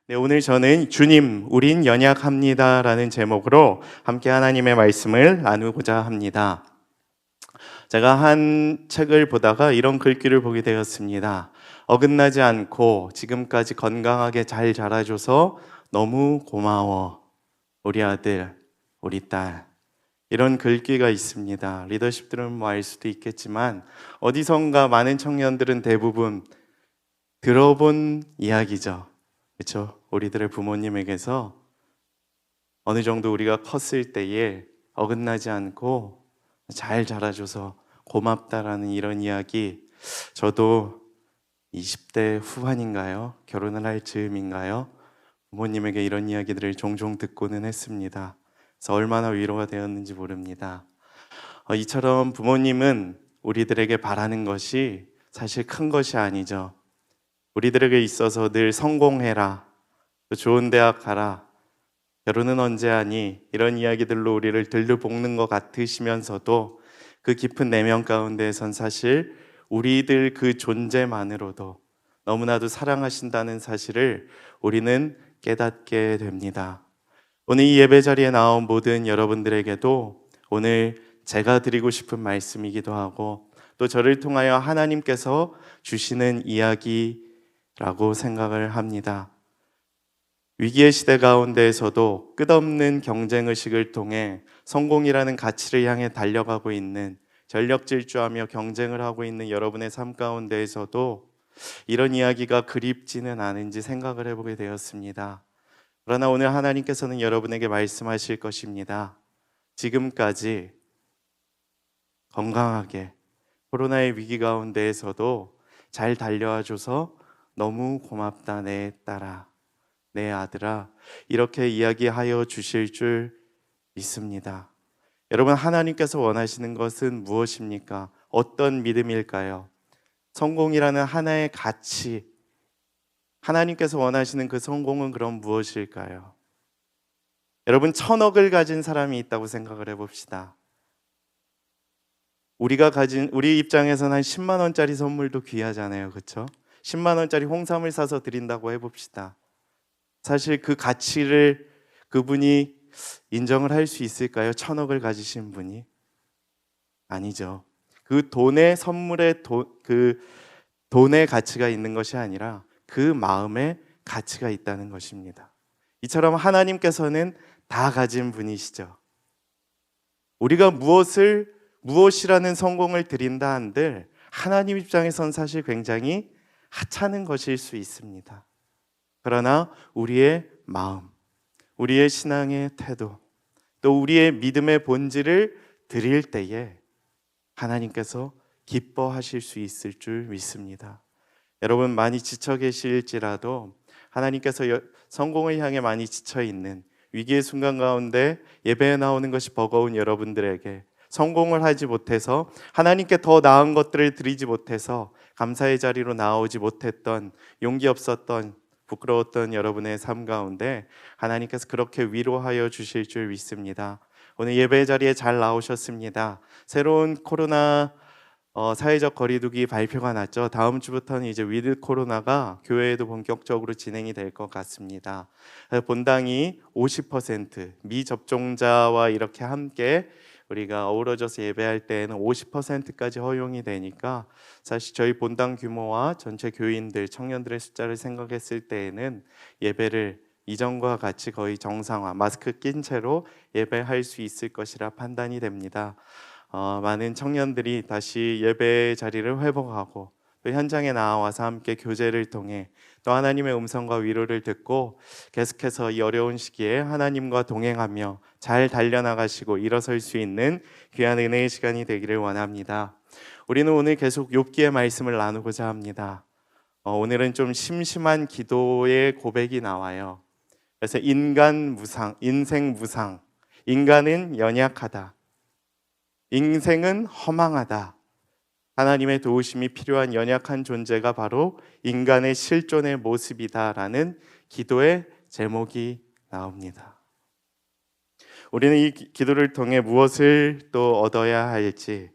네, 오늘 저는 주님, 우린 연약합니다라는 제목으로 함께 하나님의 말씀을 나누고자 합니다. 제가 한 책을 보다가 이런 글귀를 보게 되었습니다. 어긋나지 않고 지금까지 건강하게 잘 자라줘서 너무 고마워. 우리 아들, 우리 딸. 이런 글귀가 있습니다. 리더십들은 뭐 알 수도 있겠지만 어디선가 많은 청년들은 대부분 들어본 이야기죠. 그렇죠? 우리들의 부모님에게서 어느 정도 우리가 컸을 때에 어긋나지 않고 잘 자라줘서 고맙다라는 이런 이야기, 저도 20대 후반인가요? 결혼을 할 즈음인가요? 부모님에게 이런 이야기들을 종종 듣고는 했습니다. 그래서 얼마나 위로가 되었는지 모릅니다. 이처럼 부모님은 우리들에게 바라는 것이 사실 큰 것이 아니죠. 우리들에게 있어서 늘 성공해라, 또 좋은 대학 가라, 결혼은 언제 하니, 이런 이야기들로 우리를 들려볶는 것 같으시면서도 그 깊은 내면 가운데에선 사실 우리들 그 존재만으로도 너무나도 사랑하신다는 사실을 우리는 깨닫게 됩니다. 오늘 이 예배 자리에 나온 모든 여러분들에게도 오늘 제가 드리고 싶은 말씀이기도 하고, 또 저를 통하여 하나님께서 주시는 이야기라고 생각을 합니다. 위기의 시대 가운데에서도 끝없는 경쟁의식을 통해 성공이라는 가치를 향해 달려가고 있는, 전력 질주하며 경쟁을 하고 있는 여러분의 삶 가운데에서도 이런 이야기가 그립지는 않은지 생각을 해보게 되었습니다. 그러나 오늘 하나님께서는 여러분에게 말씀하실 것입니다. 지금까지 건강하게 코로나의 위기 가운데에서도 잘 달려와줘서 너무 고맙다, 내 딸아, 내 아들아, 이렇게 이야기하여 주실 줄 믿습니다. 여러분, 하나님께서 원하시는 것은 무엇입니까? 어떤 믿음일까요? 성공이라는 하나의 가치, 하나님께서 원하시는 그 성공은 그럼 무엇일까요? 여러분, 1,000억을 가진 사람이 있다고 생각을 해봅시다. 우리 입장에서는 한 10만 원짜리 선물도 귀하잖아요, 그렇죠? 10만 원짜리 홍삼을 사서 드린다고 해봅시다. 사실 그 가치를 그분이 인정을 할 수 있을까요? 1,000억을 가지신 분이? 아니죠. 그 돈의 선물에 그 돈의 가치가 있는 것이 아니라 그 마음에 가치가 있다는 것입니다. 이처럼 하나님께서는 다 가진 분이시죠. 우리가 무엇이라는 성공을 드린다 한들 하나님 입장에선 사실 굉장히 하찮은 것일 수 있습니다. 그러나 우리의 마음, 우리의 신앙의 태도, 또 우리의 믿음의 본질을 드릴 때에 하나님께서 기뻐하실 수 있을 줄 믿습니다. 여러분, 많이 지쳐 계실지라도 하나님께서 성공을 향해 많이 지쳐 있는 위기의 순간 가운데 예배에 나오는 것이 버거운 여러분들에게, 성공을 하지 못해서 하나님께 더 나은 것들을 드리지 못해서 감사의 자리로 나오지 못했던, 용기 없었던, 부끄러웠던 여러분의 삶 가운데 하나님께서 그렇게 위로하여 주실 줄 믿습니다. 오늘 예배 자리에 잘 나오셨습니다. 새로운 코로나 사회적 거리두기 발표가 났죠. 다음 주부터는 이제 위드 코로나가 교회에도 본격적으로 진행이 될 것 같습니다. 본당이 50% 미접종자와 이렇게 함께 우리가 어우러져서 예배할 때에는 50%까지 허용이 되니까 사실 저희 본당 규모와 전체 교인들, 청년들의 숫자를 생각했을 때에는 예배를 이전과 같이 거의 정상화, 마스크 낀 채로 예배할 수 있을 것이라 판단이 됩니다. 많은 청년들이 다시 예배 자리를 회복하고 또 현장에 나와서 함께 교제를 통해 또 하나님의 음성과 위로를 듣고 계속해서 이 어려운 시기에 하나님과 동행하며 잘 달려나가시고 일어설 수 있는 귀한 은혜의 시간이 되기를 원합니다. 우리는 오늘 계속 욥기의 말씀을 나누고자 합니다. 오늘은 좀 심심한 기도의 고백이 나와요. 그래서 인생 무상, 인간은 연약하다, 인생은 허망하다, 하나님의 도우심이 필요한 연약한 존재가 바로 인간의 실존의 모습이다라는 기도의 제목이 나옵니다. 우리는 이 기도를 통해 무엇을 또 얻어야 할지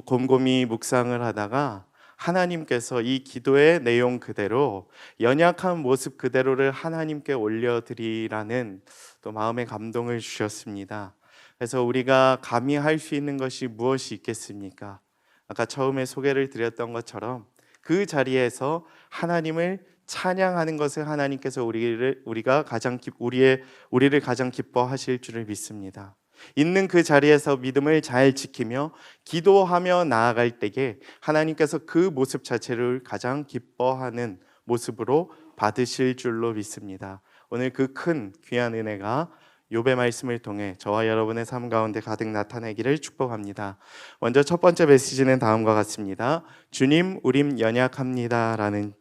곰곰이 묵상을 하다가 하나님께서 이 기도의 내용 그대로 연약한 모습 그대로를 하나님께 올려드리라는 또 마음의 감동을 주셨습니다. 그래서 우리가 감히 할 수 있는 것이 무엇이 있겠습니까? 아까 처음에 소개를 드렸던 것처럼 그 자리에서 하나님을 찬양하는 것을 하나님께서 우리를 가장 기뻐하실 줄을 믿습니다. 있는 그 자리에서 믿음을 잘 지키며 기도하며 나아갈 때에 하나님께서 그 모습 자체를 가장 기뻐하는 모습으로 받으실 줄로 믿습니다. 오늘 그 큰 귀한 은혜가 욥의 말씀을 통해 저와 여러분의 삶 가운데 가득 나타내기를 축복합니다. 먼저 첫 번째 메시지는 다음과 같습니다. 주님, 우림 연약합니다 라는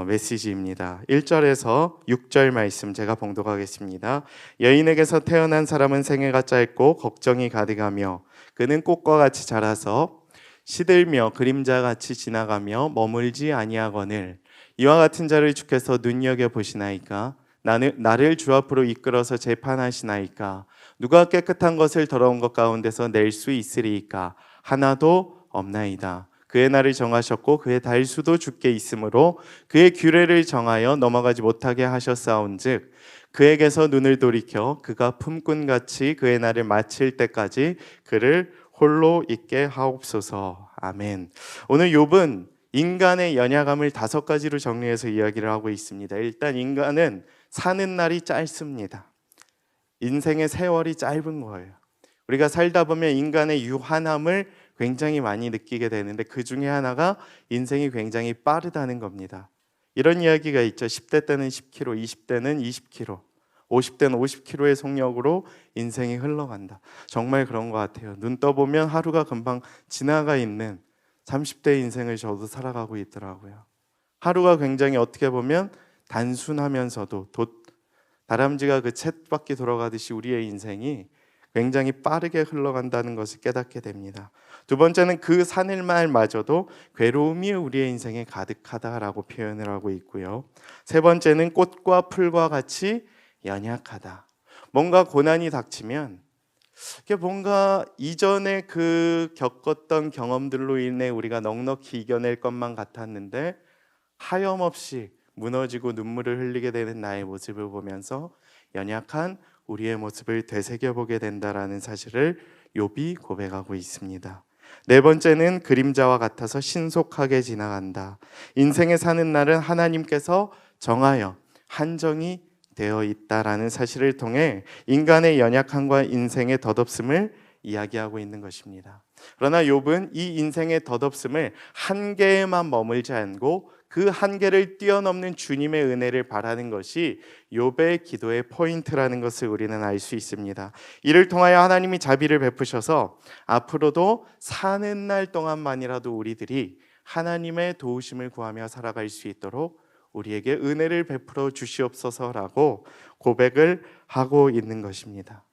메시지입니다. 1절에서 6절 말씀 제가 봉독하겠습니다. 여인에게서 태어난 사람은 생애가 짧고 걱정이 가득하며 그는 꽃과 같이 자라서 시들며 그림자같이 지나가며 머물지 아니하거늘 이와 같은 자를 주께서 눈여겨보시나이까? 나를 주 앞으로 이끌어서 재판하시나이까? 누가 깨끗한 것을 더러운 것 가운데서 낼 수 있으리이까? 하나도 없나이다. 그의 날을 정하셨고 그의 달수도 주께 있으므로 그의 규례를 정하여 넘어가지 못하게 하셨사온즉 그에게서 눈을 돌이켜 그가 품꾼같이 그의 날을 마칠 때까지 그를 홀로 있게 하옵소서. 아멘. 오늘 욥은 인간의 연약함을 5가지로 정리해서 이야기를 하고 있습니다. 일단 인간은 사는 날이 짧습니다. 인생의 세월이 짧은 거예요. 우리가 살다 보면 인간의 유한함을 굉장히 많이 느끼게 되는데 그 중에 하나가 인생이 굉장히 빠르다는 겁니다. 이런 이야기가 있죠. 10대 때는 10km, 20대는 20km, 50대는 50km의 속력으로 인생이 흘러간다. 정말 그런 것 같아요. 눈 떠보면 하루가 금방 지나가 있는 30대 인생을 저도 살아가고 있더라고요. 하루가 굉장히 어떻게 보면 단순하면서도 다람쥐가 그 쳇바퀴 돌아가듯이 우리의 인생이 굉장히 빠르게 흘러간다는 것을 깨닫게 됩니다. 두 번째는 그 산을말마저도 괴로움이 우리의 인생에 가득하다라고 표현을 하고 있고요. 세 번째는 꽃과 풀과 같이 연약하다. 뭔가 고난이 닥치면 이게 뭔가 이전에 그 겪었던 경험들로 인해 우리가 넉넉히 이겨낼 것만 같았는데 하염없이 무너지고 눈물을 흘리게 되는 나의 모습을 보면서 연약한 우리의 모습을 되새겨보게 된다라는 사실을 욥이 고백하고 있습니다. 네 번째는 그림자와 같아서 신속하게 지나간다. 인생에 사는 날은 하나님께서 정하여 한정이 되어 있다라는 사실을 통해 인간의 연약함과 인생의 덧없음을 이야기하고 있는 것입니다. 그러나 욥은 이 인생의 덧없음을 한계에만 머물지 않고 그 한계를 뛰어넘는 주님의 은혜를 바라는 것이 욥의 기도의 포인트라는 것을 우리는 알 수 있습니다. 이를 통하여 하나님이 자비를 베푸셔서 앞으로도 사는 날 동안만이라도 우리들이 하나님의 도우심을 구하며 살아갈 수 있도록 우리에게 은혜를 베풀어 주시옵소서라고 고백을 하고 있는 것입니다.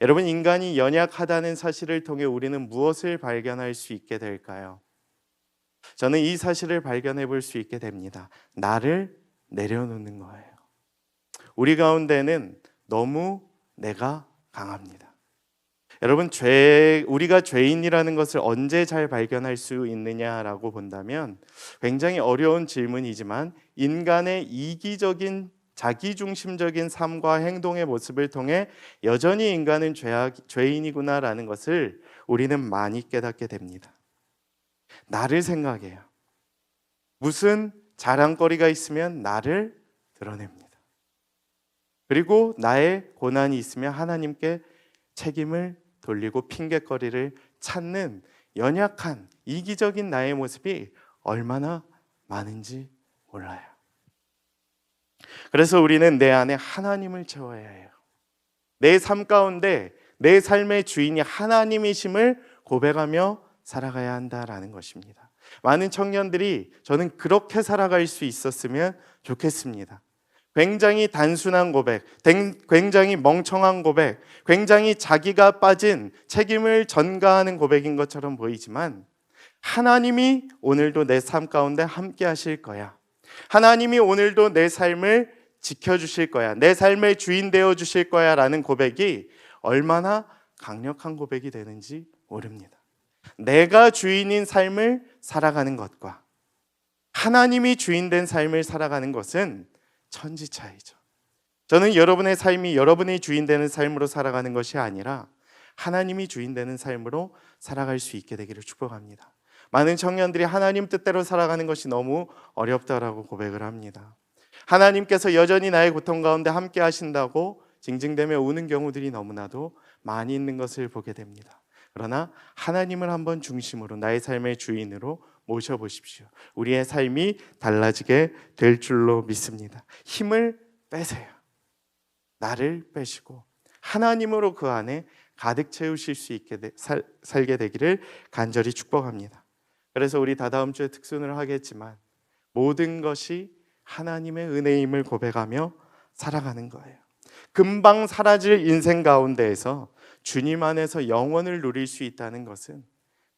여러분, 인간이 연약하다는 사실을 통해 우리는 무엇을 발견할 수 있게 될까요? 저는 이 사실을 발견해 볼 수 있게 됩니다. 나를 내려놓는 거예요. 우리 가운데는 너무 내가 강합니다. 여러분, 우리가 죄인이라는 것을 언제 잘 발견할 수 있느냐라고 본다면 굉장히 어려운 질문이지만 인간의 이기적인 자기중심적인 삶과 행동의 모습을 통해 여전히 인간은 죄인이구나라는 것을 우리는 많이 깨닫게 됩니다. 나를 생각해요. 무슨 자랑거리가 있으면 나를 드러냅니다. 그리고 나의 고난이 있으면 하나님께 책임을 돌리고 핑계거리를 찾는 연약한 이기적인 나의 모습이 얼마나 많은지 몰라요. 그래서 우리는 내 안에 하나님을 채워야 해요. 내 삶 가운데 내 삶의 주인이 하나님이심을 고백하며 살아가야 한다라는 것입니다. 많은 청년들이 저는 그렇게 살아갈 수 있었으면 좋겠습니다. 굉장히 단순한 고백, 굉장히 멍청한 고백, 굉장히 자기가 빠진 책임을 전가하는 고백인 것처럼 보이지만 하나님이 오늘도 내 삶 가운데 함께 하실 거야. 하나님이 오늘도 내 삶을 지켜주실 거야. 내 삶의 주인 되어주실 거야 라는 고백이 얼마나 강력한 고백이 되는지 모릅니다. 내가 주인인 삶을 살아가는 것과 하나님이 주인된 삶을 살아가는 것은 천지 차이죠. 저는 여러분의 삶이 여러분이 주인되는 삶으로 살아가는 것이 아니라 하나님이 주인되는 삶으로 살아갈 수 있게 되기를 축복합니다. 많은 청년들이 하나님 뜻대로 살아가는 것이 너무 어렵다라고 고백을 합니다. 하나님께서 여전히 나의 고통 가운데 함께 하신다고 징징대며 우는 경우들이 너무나도 많이 있는 것을 보게 됩니다. 그러나 하나님을 한번 중심으로 나의 삶의 주인으로 모셔보십시오. 우리의 삶이 달라지게 될 줄로 믿습니다. 힘을 빼세요. 나를 빼시고 하나님으로 그 안에 가득 채우실 수 있게 살게 되기를 간절히 축복합니다. 그래서 우리 다다음 주에 특순을 하겠지만 모든 것이 하나님의 은혜임을 고백하며 살아가는 거예요. 금방 사라질 인생 가운데에서 주님 안에서 영원을 누릴 수 있다는 것은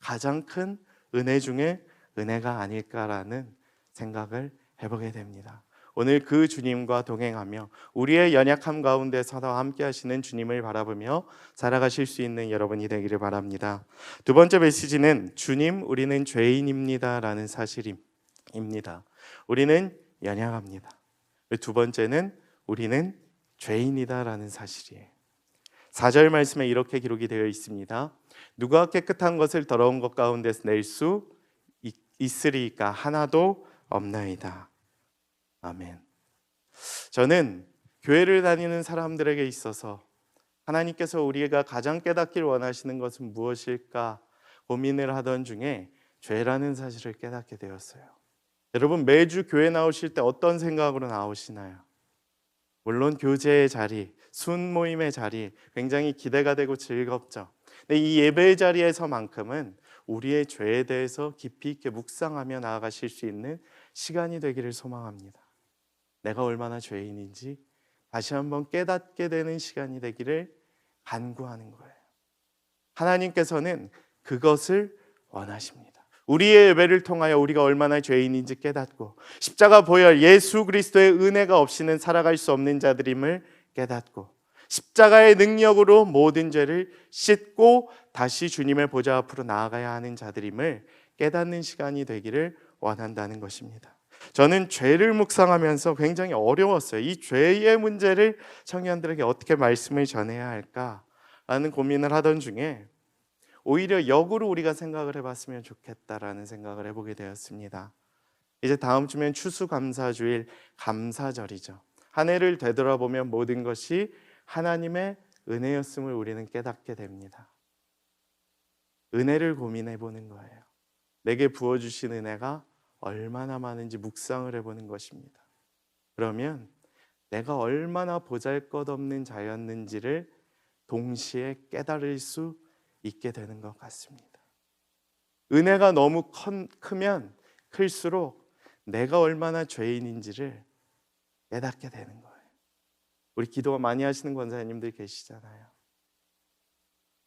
가장 큰 은혜 중에 은혜가 아닐까라는 생각을 해보게 됩니다. 오늘 그 주님과 동행하며 우리의 연약함 가운데서 함께 하시는 주님을 바라보며 살아가실 수 있는 여러분이 되기를 바랍니다. 두 번째 메시지는 주님 우리는 죄인입니다 라는 사실입니다. 우리는 연약합니다. 두 번째는 우리는 죄인이다 라는 사실이에요. 4절 말씀에 이렇게 기록이 되어 있습니다. 누가 깨끗한 것을 더러운 것 가운데서 낼 수 있으리까 하나도 없나이다. 아멘. 저는 교회를 다니는 사람들에게 있어서 하나님께서 우리가 가장 깨닫길 원하시는 것은 무엇일까 고민을 하던 중에 죄라는 사실을 깨닫게 되었어요. 여러분 매주 교회 나오실 때 어떤 생각으로 나오시나요? 물론 교제의 자리, 순 모임의 자리 굉장히 기대가 되고 즐겁죠. 근데 이 예배의 자리에서만큼은 우리의 죄에 대해서 깊이 있게 묵상하며 나아가실 수 있는 시간이 되기를 소망합니다. 내가 얼마나 죄인인지 다시 한번 깨닫게 되는 시간이 되기를 간구하는 거예요. 하나님께서는 그것을 원하십니다. 우리의 예배를 통하여 우리가 얼마나 죄인인지 깨닫고 십자가 보혈 예수 그리스도의 은혜가 없이는 살아갈 수 없는 자들임을 깨닫고 십자가의 능력으로 모든 죄를 씻고 다시 주님의 보좌 앞으로 나아가야 하는 자들임을 깨닫는 시간이 되기를 원한다는 것입니다. 저는 죄를 묵상하면서 굉장히 어려웠어요. 이 죄의 문제를 청년들에게 어떻게 말씀을 전해야 할까라는 고민을 하던 중에 오히려 역으로 우리가 생각을 해봤으면 좋겠다라는 생각을 해보게 되었습니다. 이제 다음 주면 추수감사주일 감사절이죠. 한 해를 되돌아보면 모든 것이 하나님의 은혜였음을 우리는 깨닫게 됩니다. 은혜를 고민해 보는 거예요. 내게 부어주신 은혜가 얼마나 많은지 묵상을 해보는 것입니다. 그러면 내가 얼마나 보잘것없는 자였는지를 동시에 깨달을 수 있게 되는 것 같습니다. 은혜가 너무 크면 클수록 내가 얼마나 죄인인지를 깨닫게 되는 거예요. 우리 기도 많이 하시는 권사님들 계시잖아요.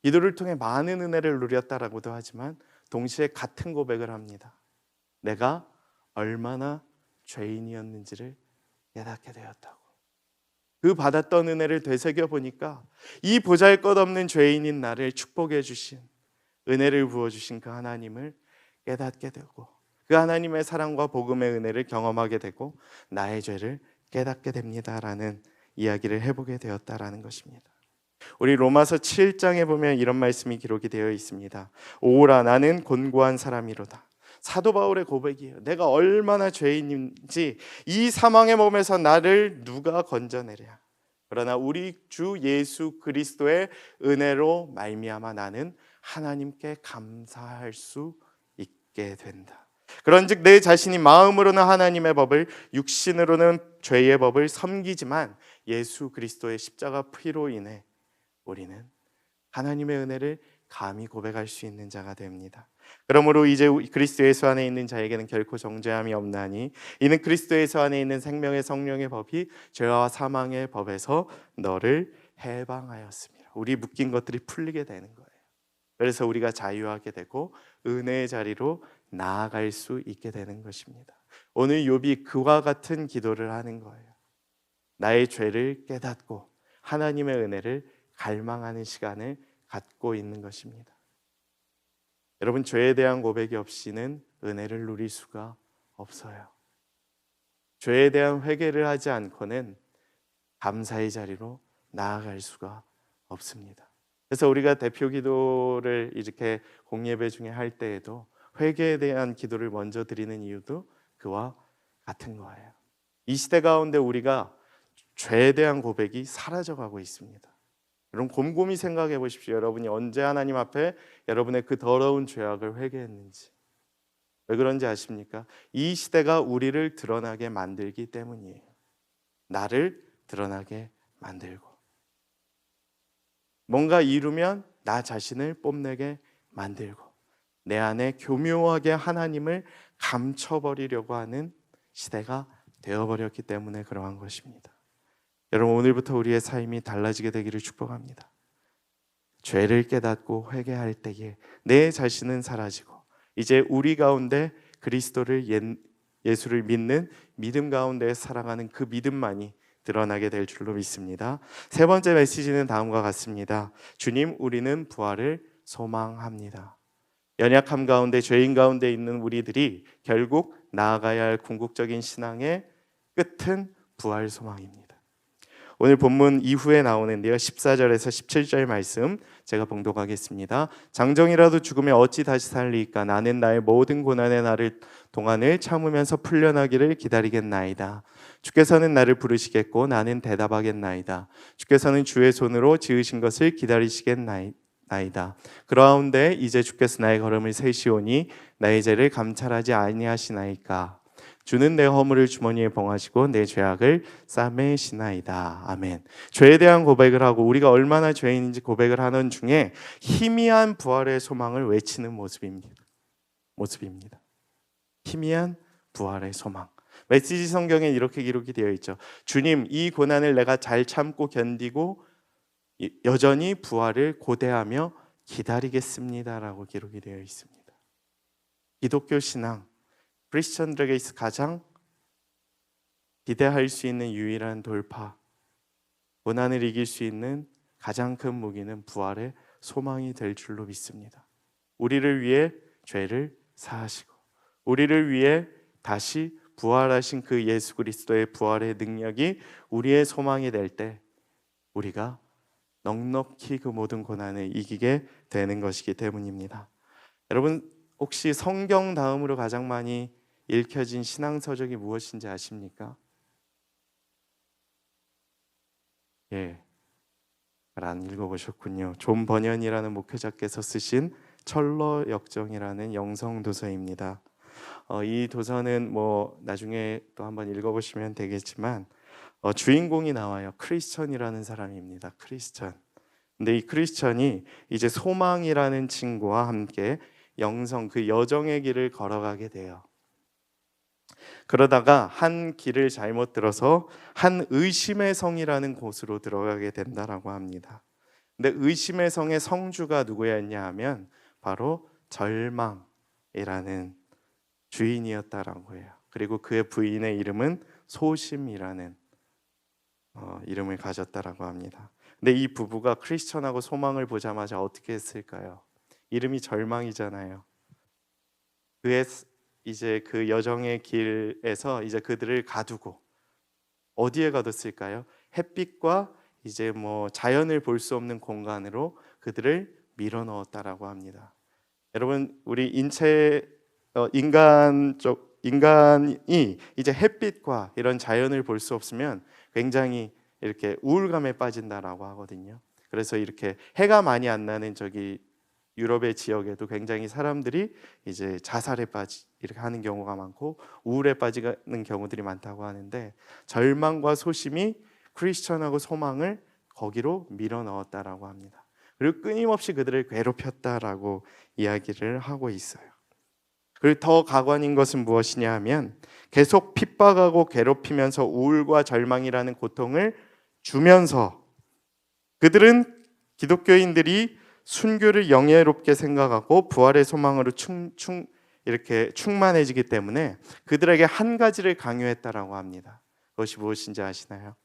기도를 통해 많은 은혜를 누렸다라고도 하지만 동시에 같은 고백을 합니다. 내가 얼마나 죄인이었는지를 깨닫게 되었다고. 그 받았던 은혜를 되새겨 보니까 이 보잘것없는 죄인인 나를 축복해 주신 은혜를 부어주신 그 하나님을 깨닫게 되고 그 하나님의 사랑과 복음의 은혜를 경험하게 되고 나의 죄를 깨닫게 됩니다라는 이야기를 해보게 되었다라는 것입니다. 우리 로마서 7장에 보면 이런 말씀이 기록이 되어 있습니다. 오라 나는 곤고한 사람이로다. 사도 바울의 고백이에요. 내가 얼마나 죄인인지 이 사망의 몸에서 나를 누가 건져내랴. 그러나 우리 주 예수 그리스도의 은혜로 말미암아 나는 하나님께 감사할 수 있게 된다. 그런즉 내 자신이 마음으로는 하나님의 법을 육신으로는 죄의 법을 섬기지만 예수 그리스도의 십자가 피로 인해 우리는 하나님의 은혜를 감히 고백할 수 있는 자가 됩니다. 그러므로 이제 그리스도 예수 안에 있는 자에게는 결코 정죄함이 없나니 이는 그리스도 예수 안에 있는 생명의 성령의 법이 죄와 사망의 법에서 너를 해방하였습니다. 우리 묶인 것들이 풀리게 되는 거예요. 그래서 우리가 자유하게 되고 은혜의 자리로 나아갈 수 있게 되는 것입니다. 오늘 욥이 그와 같은 기도를 하는 거예요. 나의 죄를 깨닫고 하나님의 은혜를 갈망하는 시간을 갖고 있는 것입니다. 여러분, 죄에 대한 고백이 없이는 은혜를 누릴 수가 없어요. 죄에 대한 회개를 하지 않고는 감사의 자리로 나아갈 수가 없습니다. 그래서 우리가 대표 기도를 이렇게 공예배 중에 할 때에도 회개에 대한 기도를 먼저 드리는 이유도 그와 같은 거예요. 이 시대 가운데 우리가 죄에 대한 고백이 사라져가고 있습니다. 여러분, 곰곰이 생각해 보십시오. 여러분이 언제 하나님 앞에 여러분의 그 더러운 죄악을 회개했는지. 왜 그런지 아십니까? 이 시대가 우리를 드러나게 만들기 때문이에요. 나를 드러나게 만들고, 뭔가 이루면 나 자신을 뽐내게 만들고, 내 안에 교묘하게 하나님을 감춰버리려고 하는 시대가 되어버렸기 때문에 그러한 것입니다. 여러분, 오늘부터 우리의 삶이 달라지게 되기를 축복합니다. 죄를 깨닫고 회개할 때에 내 자신은 사라지고 이제 우리 가운데 그리스도를 예수를 믿는 믿음 가운데 살아가는 그 믿음만이 드러나게 될 줄로 믿습니다. 세 번째 메시지는 다음과 같습니다. 주님, 우리는 부활을 소망합니다. 연약함 가운데, 죄인 가운데 있는 우리들이 결국 나아가야 할 궁극적인 신앙의 끝은 부활 소망입니다. 오늘 본문 이후에 나오는데요, 14절에서 17절 말씀 제가 봉독하겠습니다. 장정이라도 죽으면 어찌 다시 살리까? 나는 나의 모든 고난의 날을 동안을 참으면서 풀려나기를 기다리겠나이다. 주께서는 나를 부르시겠고 나는 대답하겠나이다. 주께서는 주의 손으로 지으신 것을 기다리시겠나이다. 그러하온데 이제 주께서 나의 걸음을 세시오니 나의 죄를 감찰하지 아니하시나이까? 주는 내 허물을 주머니에 봉하시고 내 죄악을 싸매시나이다. 아멘. 죄에 대한 고백을 하고 우리가 얼마나 죄인인지 고백을 하는 중에 희미한 부활의 소망을 외치는 모습입니다. 희미한 부활의 소망. 메시지 성경에 이렇게 기록이 되어 있죠. 주님, 이 고난을 내가 잘 참고 견디고 여전히 부활을 고대하며 기다리겠습니다라고 기록이 되어 있습니다. 기독교 신앙, 크리스천들에게 가장 기대할 수 있는 유일한 돌파, 고난을 이길 수 있는 가장 큰 무기는 부활의 소망이 될 줄로 믿습니다. 우리를 위해 죄를 사하시고 우리를 위해 다시 부활하신 그 예수 그리스도의 부활의 능력이 우리의 소망이 될 때 우리가 넉넉히 그 모든 고난을 이기게 되는 것이기 때문입니다. 여러분, 혹시 성경 다음으로 가장 많이 읽혀진 신앙서적이 무엇인지 아십니까? 안 읽어보셨군요. 존 버년이라는 목회자께서 쓰신 철러 역정이라는 영성 도서입니다. 이 도서는 나중에 또 한번 읽어보시면 되겠지만 주인공이 나와요. 크리스천이라는 사람입니다. 크리스천. 근데 이 크리스천이 이제 소망이라는 친구와 함께 영성, 그 여정의 길을 걸어가게 돼요. 그러다가 한 길을 잘못 들어서 한 의심의 성이라는 곳으로 들어가게 된다라고 합니다. 근데 의심의 성의 성주가 누구였냐 하면 바로 절망이라는 주인이었다라고 해요. 그리고 그의 부인의 이름은 소심이라는 이름을 가졌다라고 합니다. 근데 이 부부가 크리스천하고 소망을 보자마자 어떻게 했을까요? 이름이 절망이잖아요. 그의 이제 그 여정의 길에서 이제 그들을 가두고 어디에 가뒀을까요? 햇빛과 이제 자연을 볼 수 없는 공간으로 그들을 밀어 넣었다라고 합니다. 여러분, 우리 인간이 이제 햇빛과 이런 자연을 볼 수 없으면 굉장히 이렇게 우울감에 빠진다라고 하거든요. 그래서 이렇게 해가 많이 안 나는 유럽의 지역에도 굉장히 사람들이 이제 자살에 이렇게 하는 경우가 많고 우울에 빠지는 경우들이 많다고 하는데, 절망과 소심이 크리스천하고 소망을 거기로 밀어 넣었다라고 합니다. 그리고 끊임없이 그들을 괴롭혔다라고 이야기를 하고 있어요. 그리고 더 가관인 것은 무엇이냐 하면 계속 핍박하고 괴롭히면서 우울과 절망이라는 고통을 주면서 그들은, 기독교인들이 순교를 영예롭게 생각하고 부활의 소망으로 이렇게 충만해지기 때문에 그들에게 한 가지를 강요했다라고 합니다. 그것이 무엇인지 아시나요?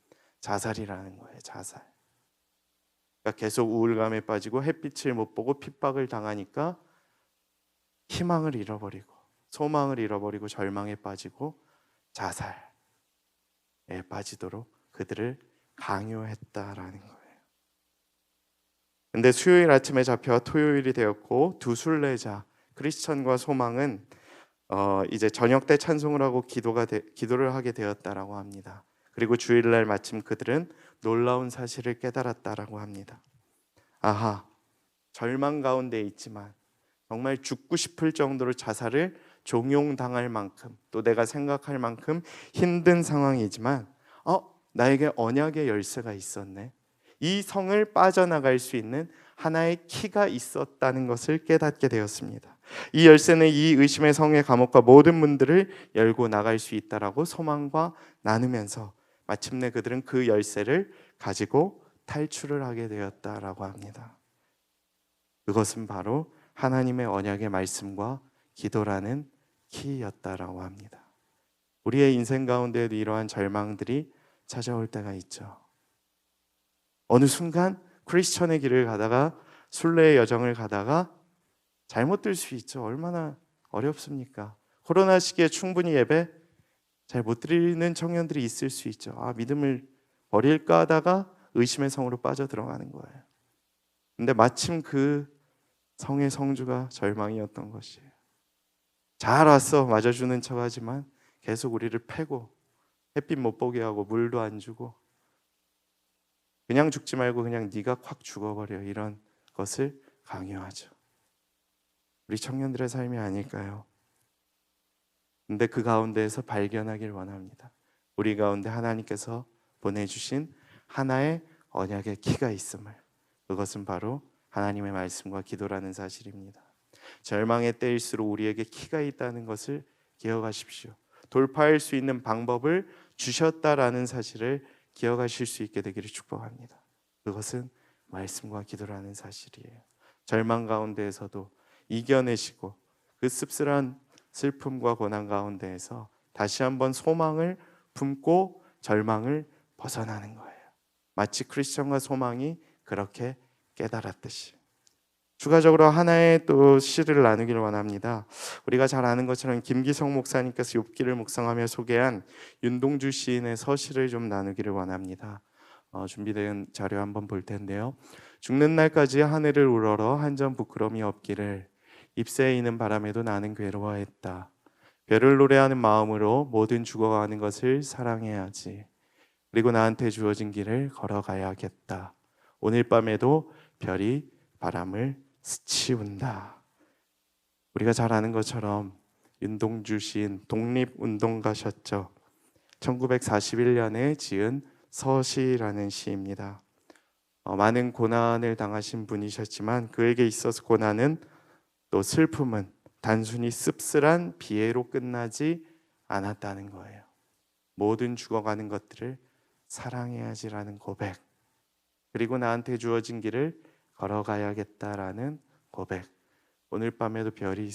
자살이라는 거예요. 자살. 그러니까 계속 우울감에 빠지고 햇빛을 못 보고 핍박을 당하니까 희망을 잃어버리고 소망을 잃어버리고 절망에 빠지고 자살에 빠지도록 그들을 강요했다라는 거예요. 근데 수요일 아침에 잡혀와 토요일이 되었고 두 순례자 크리스천과 소망은 이제 저녁 때 찬송을 하고 기도를 하게 되었다라고 합니다. 그리고 주일날 마침 그들은 놀라운 사실을 깨달았다라고 합니다. 아하, 절망 가운데 있지만 정말 죽고 싶을 정도로 자살을 종용당할 만큼 또 내가 생각할 만큼 힘든 상황이지만 나에게 언약의 열쇠가 있었네. 이 성을 빠져나갈 수 있는 하나의 키가 있었다는 것을 깨닫게 되었습니다. 이 열쇠는 이 의심의 성의 감옥과 모든 문들을 열고 나갈 수 있다라고 소망과 나누면서 마침내 그들은 그 열쇠를 가지고 탈출을 하게 되었다라고 합니다. 그것은 바로 하나님의 언약의 말씀과 기도라는 키였다라고 합니다. 우리의 인생 가운데에도 이러한 절망들이 찾아올 때가 있죠. 어느 순간 크리스천의 길을 가다가 순례의 여정을 가다가 잘못 들 수 있죠. 얼마나 어렵습니까? 코로나 시기에 충분히 예배 잘 못 드리는 청년들이 있을 수 있죠. 믿음을 버릴까 하다가 의심의 성으로 빠져 들어가는 거예요. 근데 마침 그 성의 성주가 절망이었던 것이에요. 잘 왔어 맞아주는 척하지만 계속 우리를 패고 햇빛 못 보게 하고 물도 안 주고 그냥 죽지 말고 그냥 네가 확 죽어버려, 이런 것을 강요하죠. 우리 청년들의 삶이 아닐까요? 근데 그 가운데에서 발견하길 원합니다. 우리 가운데 하나님께서 보내주신 하나의 언약의 키가 있음을, 그것은 바로 하나님의 말씀과 기도라는 사실입니다. 절망의 때일수록 우리에게 키가 있다는 것을 기억하십시오. 돌파할 수 있는 방법을 주셨다라는 사실을 기억하실 수 있게 되기를 축복합니다. 그것은 말씀과 기도라는 사실이에요. 절망 가운데에서도 이겨내시고 그 씁쓸한 슬픔과 고난 가운데에서 다시 한번 소망을 품고 절망을 벗어나는 거예요. 마치 크리스천과 소망이 그렇게 깨달았듯이. 추가적으로 하나의 또 시를 나누기를 원합니다. 우리가 잘 아는 것처럼 김기성 목사님께서 욥기를 묵상하며 소개한 윤동주 시인의 서시를 좀 나누기를 원합니다. 준비된 자료 한번 볼 텐데요. 죽는 날까지 하늘을 우러러 한 점 부끄러움이 없기를, 잎새에 이는 바람에도 나는 괴로워했다. 별을 노래하는 마음으로 모든 죽어가는 것을 사랑해야지. 그리고 나한테 주어진 길을 걸어가야겠다. 오늘 밤에도 별이 바람을 스치운다. 우리가 잘 아는 것처럼 윤동주 시인 독립운동가셨죠. 1941년에 지은 서시라는 시입니다. 많은 고난을 당하신 분이셨지만 그에게 있어서 고난은 또 슬픔은 단순히 씁쓸한 비애로 끝나지 않았다는 거예요. 모든 죽어가는 것들을 사랑해야지라는 고백, 그리고 나한테 주어진 길을 걸어가야겠다라는 고백, 오늘 밤에도 별이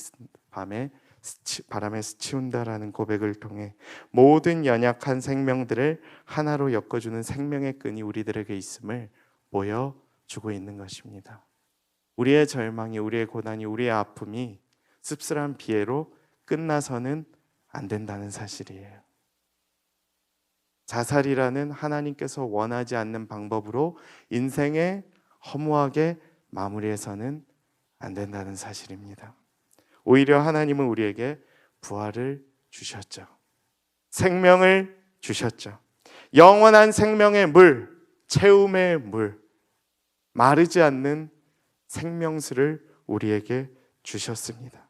바람에 스치운다라는 고백을 통해 모든 연약한 생명들을 하나로 엮어주는 생명의 끈이 우리들에게 있음을 보여주고 있는 것입니다. 우리의 절망이, 우리의 고난이, 우리의 아픔이 씁쓸한 비애로 끝나서는 안 된다는 사실이에요. 자살이라는 하나님께서 원하지 않는 방법으로 인생에 허무하게 마무리해서는 안 된다는 사실입니다. 오히려 하나님은 우리에게 부활을 주셨죠. 생명을 주셨죠. 영원한 생명의 물, 채움의 물, 마르지 않는 생명수를 우리에게 주셨습니다.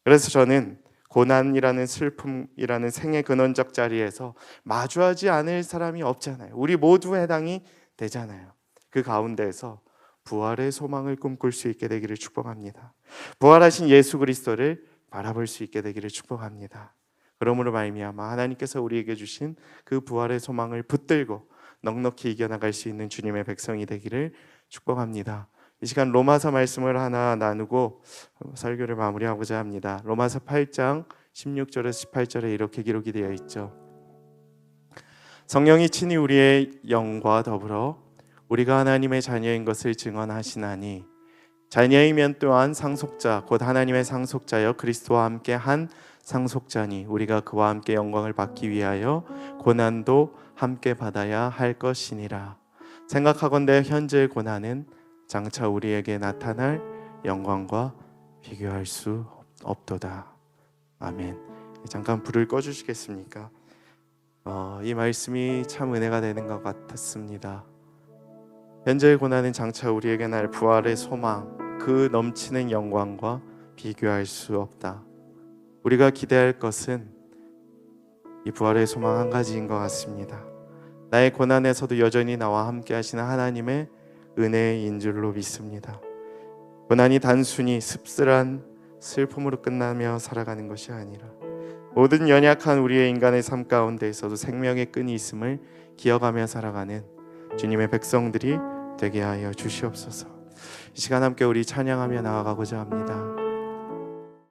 그래서 저는 고난이라는 슬픔이라는 생의 근원적 자리에서 마주하지 않을 사람이 없잖아요. 우리 모두 해당이 되잖아요. 그 가운데에서 부활의 소망을 꿈꿀 수 있게 되기를 축복합니다. 부활하신 예수 그리스도를 바라볼 수 있게 되기를 축복합니다. 그러므로 말미암아 하나님께서 우리에게 주신 그 부활의 소망을 붙들고 넉넉히 이겨나갈 수 있는 주님의 백성이 되기를 축복합니다. 이 시간 로마서 말씀을 하나 나누고 설교를 마무리하고자 합니다. 로마서 8장 16절에서 18절에 이렇게 기록이 되어 있죠. 성령이 친히 우리의 영과 더불어 우리가 하나님의 자녀인 것을 증언하시나니 자녀이면 또한 상속자 곧 하나님의 상속자여 그리스도와 함께 한 상속자니 우리가 그와 함께 영광을 받기 위하여 고난도 함께 받아야 할 것이니라. 생각하건대 현재의 고난은 장차 우리에게 나타날 영광과 비교할 수 없도다. 아멘. 잠깐 불을 꺼주시겠습니까? 이 말씀이 참 은혜가 되는 것 같았습니다. 현재의 고난은 장차 우리에게 날 부활의 소망, 그 넘치는 영광과 비교할 수 없다. 우리가 기대할 것은 이 부활의 소망 한 가지인 것 같습니다. 나의 고난에서도 여전히 나와 함께 하시는 하나님의 은혜인 줄로 믿습니다. 고난이 단순히 씁쓸한 슬픔으로 끝나며 살아가는 것이 아니라 모든 연약한 우리의 인간의 삶 가운데에서도 생명의 끈이 있음을 기억하며 살아가는 주님의 백성들이 되게 하여 주시옵소서. 이 시간 함께 우리 찬양하며 나아가고자 합니다.